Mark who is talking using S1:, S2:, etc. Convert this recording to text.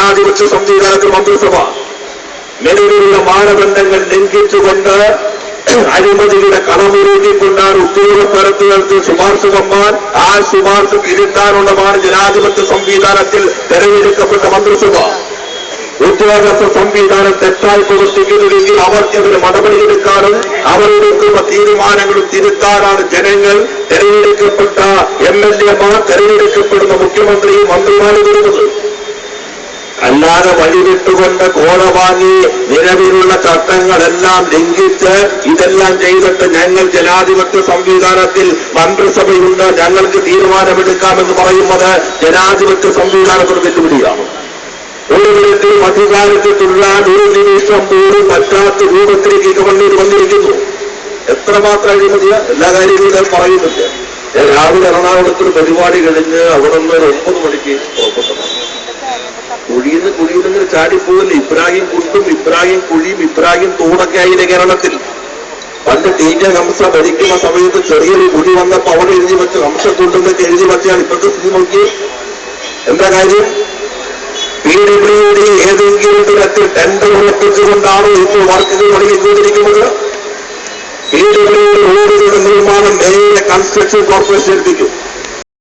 S1: ജനാധിപത്യ സംവിധാനത്തിൽ മന്ത്രിസഭ നിലവിലുള്ള മാനദണ്ഡങ്ങൾ ലംഘിച്ചുകൊണ്ട് അഴിമതിയുടെ കളമുരുക്കിക്കൊണ്ടാണ് ഉദ്യോഗസ്ഥർക്ക് ശുപാർശ വന്നാൽ ആ ശുപാർശ തിരുത്താനുള്ളതാണ് ജനാധിപത്യ സംവിധാനത്തിൽ തെരഞ്ഞെടുക്കപ്പെട്ട മന്ത്രിസഭ. ഉദ്യോഗസ്ഥ സംവിധാനം തെറ്റായി പ്രവർത്തിക്കുന്നുവെങ്കിൽ അവർക്കെതിരെ നടപടിയെടുക്കാനും അവരെടുക്കുന്ന തീരുമാനങ്ങളും തിരുത്താനാണ് ജനങ്ങൾ തെരഞ്ഞെടുക്കപ്പെട്ട MLA-മാർ തെരഞ്ഞെടുക്കപ്പെടുന്ന മുഖ്യമന്ത്രിയും മന്ത്രിമാരും വരുന്നത്. അല്ലാതെ വഴിവിട്ടുകൊണ്ട് കോഴ വാങ്ങി നിലവിലുള്ള ചട്ടങ്ങളെല്ലാം ലംഘിച്ച് ഇതെല്ലാം ചെയ്തിട്ട് ഞങ്ങൾ ജനാധിപത്യ സംവിധാനത്തിൽ മന്ത്രിസഭയുണ്ട്, ഞങ്ങൾക്ക് തീരുമാനമെടുക്കാമെന്ന് പറയുന്നത് ജനാധിപത്യ സംവിധാനത്തിന് വെല്ലുവിളിയാണ്. ഒരു വിധത്തിലും അധികാരത്തിൽ തുടരാൻ ഒരു നിമിഷം പോലും പറ്റാത്ത രൂപത്തിലേക്ക് ഗവൺമെന്റ് വന്നിരിക്കുന്നു. എത്രമാത്രം അഴിമതിയ എല്ലാ കാര്യങ്ങളും പറയുന്നില്ല. രാവിലെ എറണാകുളത്തൊരു പരിപാടി കഴിഞ്ഞ് അവിടെ നിന്ന് ഒരു 9 മണിക്ക് പുറപ്പെട്ടതാണ്. കുഴിയിൽ ചാടിപ്പോകില്ല. ഇബ്രാഹിം കുണ്ടും ഇബ്രാഹിം കുഴിയും ഇബ്രാഹിം തൂണൊക്കെ ആയില്ലേ കേരളത്തിൽ. പണ്ട് TJ ഹംസ ഭരിക്കുന്ന സമയത്ത് ചെറിയൊരു കുഴി വന്നപ്പോ അവിടെ എഴുതി വെച്ച് ഹംസത്തുണ്ടെന്നൊക്കെ എഴുതി വെച്ചാൽ ഇപ്പോഴത്തെ സ്ഥിതി നോക്കി എന്താ കാര്യം? PWD ഏതെങ്കിലും തരത്തിൽ ടെൻഡർ ഉറപ്പിച്ചുകൊണ്ടാണോ ഇപ്പോൾ വർക്കുകൾ തുടങ്ങിക്കൊണ്ടിരിക്കുന്നത്? PWD റോഡുകളുടെ നിർമ്മാണം നേരെ കൺസ്ട്രക്ഷൻ കോർപ്പറേഷൻ ഏൽപ്പിക്കും.